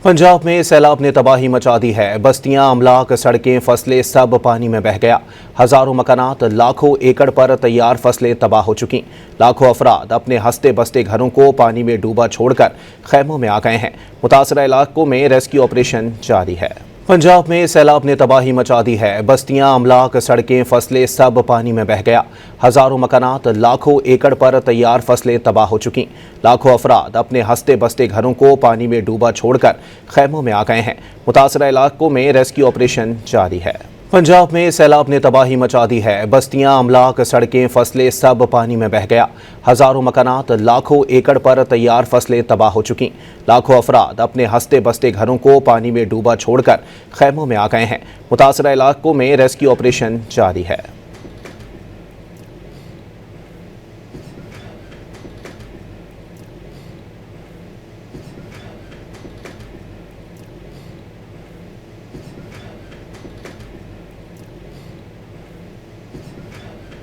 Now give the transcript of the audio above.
पंजाब में सैलाब ने तबाही मचा दी है। बस्तियां, अमलाक, सड़कें, फसलें सब पानी में बह गया। हजारों मकानात, लाखों एकड़ पर तैयार फसलें तबाह हो चुकी। लाखों अफराद अपने हंसते बसते घरों को पानी में डूबा छोड़कर खैमों में आ गए हैं। मुतासरा इलाकों में रेस्क्यू ऑपरेशन जारी है। पंजाब में सैलाब ने तबाही मचा दी है। बस्तियां, अमलाक, सड़कें, फसलें सब पानी में बह गया। हजारों मकानात, लाखों एकड़ पर तैयार फसलें तबाह हो चुकी। लाखों अफराद अपने हंसते बसते घरों को पानी में डूबा छोड़कर खैमों में आ गए हैं। मुतासरा इलाकों में रेस्क्यू ऑपरेशन जारी है। पंजाब में सैलाब ने तबाही मचा दी है। बस्तियां, अमलाक, सड़कें, फसलें सब पानी में बह गया। हजारों मकानात, लाखों एकड़ पर तैयार फसलें तबाह हो चुकी। लाखों अफराद अपने हंसते बसते घरों को पानी में डूबा छोड़कर खैमों में आ गए हैं। मुतासरा इलाकों में रेस्क्यू ऑपरेशन जारी है।